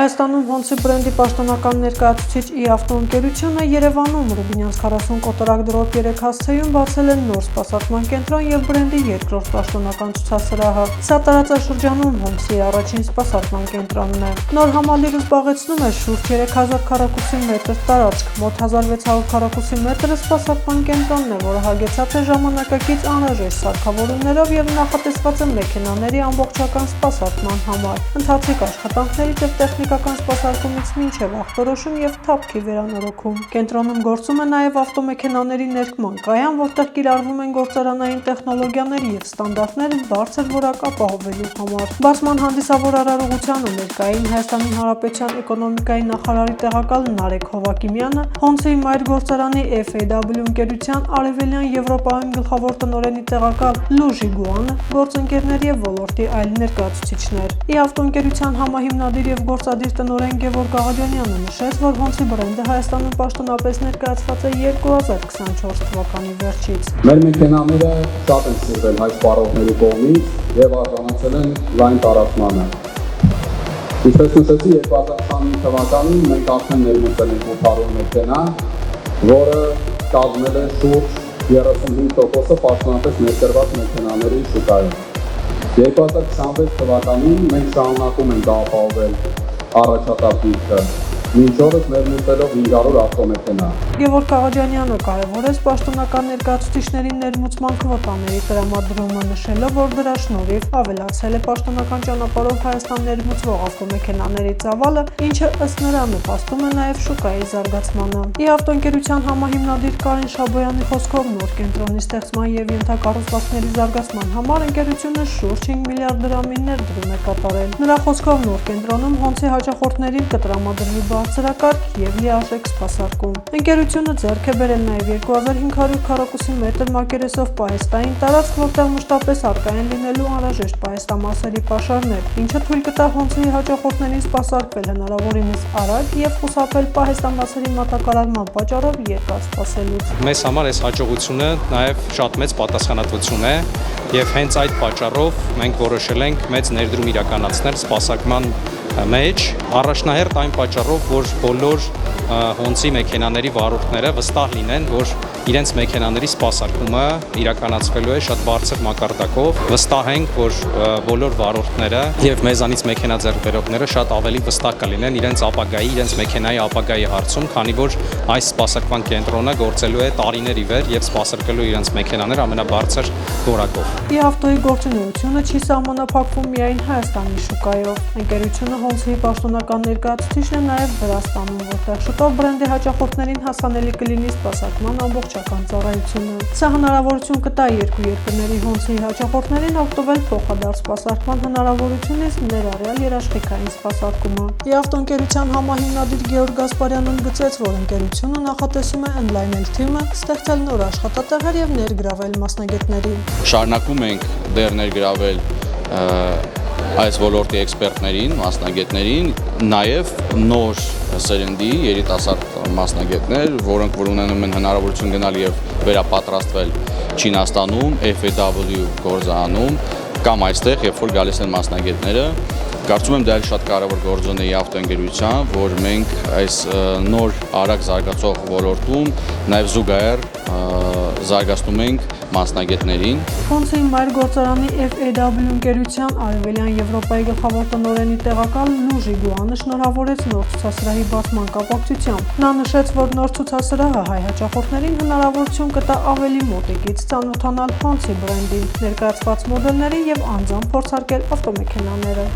Հայաստանում Հոնցի բրենդի պաշտոնական ներկայացուցիչ «Ի-ավտո» ընկերությունը Երևանում Ռուբինյանց 40 կոտորակ դրոպ 3 հասցեում բացել են նոր սպասարկման կենտրոն եւ բրենդի երկրորդ պաշտոնական ցուցասրահը։ Սա տարածաշրջանում Հոնցի առաջին սպասարկման կենտրոնն է։ Նոր համալիրը զբաղեցնում է շուրջ 3000 քառակուսի մետր տարածք, մոտ 1600 քառակուսի մետրը սպասարկման կենտրոնն է, որը հագեցած է ժամանակակից անհրաժեշտ սարքավորումներով եւ նախատեսված է մեքենաների ամբողջական սպասարկման համար։ Ընթացիկ աշխատանքներից եւ տեխնիկական սպասարկումից մինչև ախտորոշում եւ թափքի վերանորոգում։ Կենտրոնում գործում է նաեւ ավտոմեքենաների ներկման կայան, որտեղ կիրառվում են գործարանային տեխնոլոգիաների եւ ստանդարտները բարձր որակ ապահովելու համար։ Բացման հանդիսավոր արարողությանը ներկային Հայաստանի Հանրապետության էկոնոմիկայի նախարարի տեղակալ Նարեկ Հովակիմյանը, Հոնցի մայր գործարանի FAW ընկերության Արևելյան Եվրոպայում գլխավոր տնօրենի տեղակալ Լուժի Գուանը, գործընկերներ եւ ոլորտի այլ ներկայացուցիչներ։ «Ի-ավտո» ընկերության համահիմնադիր եւ գործադիր տնօրեն Գևորգ Աղաջանյանը նշեց, որ Հոնցի բրենդը Հայաստանում պաշտոնապես ներկայացված է 2024 թվականի վերջից։ Մեր մեքենաները շատ են սիրվել հայ սպառողների կողմից եւ արժանացել են լայն տարածմանը։ Ինչպես նշեցի, 2025 թվականին մենք արդեն ներմուծել ենք 800 մեքենա, որը կազմել է շուրջ 35% պաշտոնապես ներկրված մեքենաների շուկայում։ 2026 թվականին մենք շարունակում ենք ապահովել առաջատար դիրքը, մինչ օրս ներմուծելով 500 ավտոմեքենա։ Գևորգ Աղաջանյանը կարևորեց պաշտոնական ներկայացուցիչների ներմուծման քվոտաների տրամադրումը, նշելով, որ դրա շնորհիվ ավելացել է պաշտոնական ճանապարհով Հայաստան ներմուծվող ավտոմեքենաների ծավալը, ինչը ըստ նրա նպաստում է նաև շուկայի զարգացմանը։ «Ի-ավտո» ընկերության համահիմնադիր Կարեն Շաբոյանի խոսքով նոր կենտրոնի ստեղծման եւ ենթակառուցվածքների զարգացման համար ընկերությունը շուրջ 5 միլիարդ դրամի ներդրում է կատարել։ Նրա խոսքով նոր կենտրոնում Հոնցի հաճախորդներին կտրամադրվի բարձրակարգ եւ լիարժեք սպասարկում։ Ընկերությունը ձեռք է բերել նաեւ 2500 քառակուսի մետր մակերեսով պահեստային տարածք, որտեղ մշտապես առկա են լինելու անհրաժեշտ պահեստամասերի պաշարներ, ինչը թույլ կտա Հոնցի հաճախորդներին սպասարկվել հնարավորինս արագ եւ խուսափել պահեստամասերի մատակարարման պատճառով երկար սպասելուց։ Մեզ համար այս հաջողությունը նաեւ շատ մեծ պատասխանատվություն է եւ հենց այդ պատճառով մենք որոշել ենք մեծ ներդրում իրականացնել սպասարկման մեջ, առաջնահերթ այն պատճառով, որ բոլոր Հոնցի մեքենաների վարորդները վստահ լինեն, որ իրենց մեքենաների սպասարկումը իրականացվելու է շատ բարձր մակարդակով, վստահ ենք, որ բոլոր վարորդները եւ մեզանից մեքենա ձեռք բերողները շատ ավելի վստահ կլինեն իրենց ապագայի, իրենց մեքենայի ապագայի հարցում, քանի որ այս սպասարկման կենտրոնը գործելու է տարիներ ի վեր եւ սպասարկելու իրենց մեքենաներ ամենաբարձր որակով։ «Ի-ավտոյի» գործունեությունը չի սահմանափակվում միայն Հայաստանի շուկայով։ Ընկերությունը Հոնցի պաշտոնական ներկայացուցիչն է նաեւ Վրաստանում, որտեղ շուտով բրենդի հաճախորդներին հասանելի կլինի սպասարկման ամբողջական ծառայությունը։ Սա հնարավորություն կտա երկու երկրների Հոնցի հաճախորդներին օգտվել փոխադարձ սպասարկման հնարավորությունից, ներառյալ երաշխիքային սպասարկումը։ «Ի-ավտո» ընկերության համահիմնադիր Գեորգ Գասպարյանը ընդգծեց, որ ընկերությունը նախատեսում է ընդլայնել թիմը, ստեղծել նոր աշխատատեղեր եւ ներգրավել մասնագետներին։ Շարունակում ենք դեռ ներգրավել այս ոլորտի էքսպերտներին, մասնագետներին, նաև նոր սերնդի երիտասարդ մասնագետներ, որոնք որ ունենում են հնարավորություն գնալ եւ վերապատրաստվել Չինաստանում, FAW գործարանում կամ այստեղ, երբ որ գալիս են մասնագետները, կարծում եմ դա էլ շատ կարևոր գործոն է «Ի-ավտո» ընկերության, որ մենք այս նոր արագ զարգացող ոլորտում նաև զուգահեռ զարգացնում ենք մասնագետներին։ Հոնցի մայր գործարանի FAW ընկերության Արևելյան Եվրոպայի գլխավոր տնօրենի տեղակալ Լուժի Գուանը շնորհավորեց նոր ցուցասրահի բացման կապակցությամբ։ Նա նշեց, որ նոր ցուցասրահը հայ հաճախորդներին հնարավորություն կտա ավելի մոտիկից ծանոթանալ Հոնցի բրենդին, ներկայացված մոդելներին եւ անձամբ փորձարկել ավտոմեքենաները։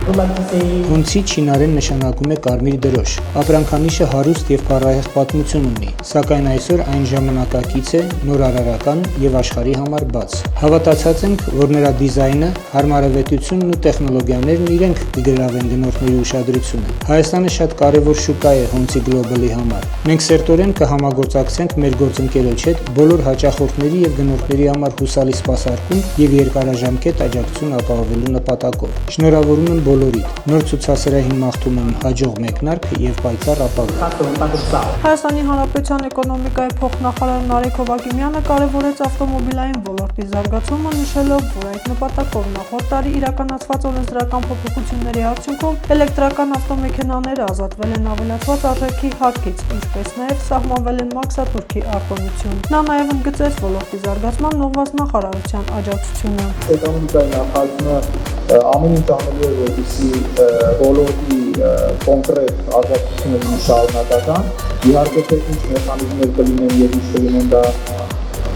Հոնցի չինարեն նշանակում է կարմիր դրոշ։ Ապրանքանիշը հարուստ եւ փառահեղ պատմություն ունի, սակայն այսօր այն ժամանակակից է, նորարարական եւ աշխարհի համար բաց։ Հավատացած ենք, որ նրա դիզայնը, հարմարավետությունն ու տեխնոլոգիաներն իրենք կգրավեն գնորդների ուշադրությունը։ Հայաստանը շատ կարևոր շուկա է Հոնցի Global-ի համար։ Մենք սերտորեն կհամագործակցենք մեր գործընկերոջ հետ բոլոր հաճախորդների եւ գնորդների համար հուսալի սպասարկում եւ երկարաժամկետ աջակցություն ապահովելու նպատակով։ Շնորհավորում եմ բոլորիդ։ Նոր ցուցասրահին մաղթում եմ հաջող մեկնարկ եւ պայծառ ապագա։ Հայաստանի Հանրապետության էկոնոմիկայի փոխնախարար Նարեկ Հովակիմյանը կարևորեց ավտոմոբիլային սպասարկումային ոլորտի զարգացումը, նշելով, որ այդ նպատակով նախորդ տարի իրականացված օրենսդրական փոփոխությունների արդյունքում էլեկտրական ավտոմեքենաները ազատվել են ավելացված արժեքի հարկից, ինչպես նաև սահմանվել են մաքսատուրքի արտոնություն։ Նա նաև ընդգծեց ոլորտի զարգացման ուղղված նախարարության աջակցությունը։ Էկոնոմիկայի նախարարությունը ամեն ինչ անելու է, որպեսզի ոլորտի կոնկրետ աջակցությունը լինի շարունակական։ Իհարկե թե ինչ մեխանիզմներ կլինեն եւ ինչ կլինեն, դա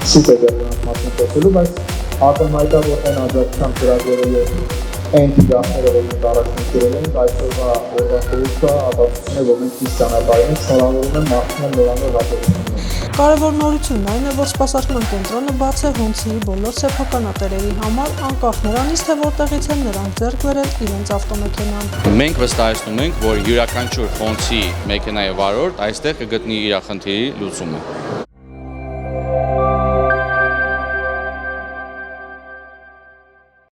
շուտ է դեռ մասին խոսելու, բայց ակնհայտ է, որ այն աջակցության ծրագրերը եւ այն դիգախները, որ մենք առաջնորդել ենք, այսօրվա խորհուրդը աջակցություն է, որ մենք ճիշտ ճանապարհին ենք, շնորհավորում եմ մարդուն նորանոր հաջողություններ։ Կարևոր նորությունն այն է, որ սպասարկման կենտրոնը բաց է Հոնցիի բոլոր սեփականատերերի համար, անկախ նրանից, թե որտեղից են նրանք ձեռք բերել իրենց ավտոմեքենան։ Մենք վստահեցնում ենք, որ յուրաքանչյուր Հոնցի մեքենայի վարորդ այստեղ կգտնի իր խնդիրի լուծումը։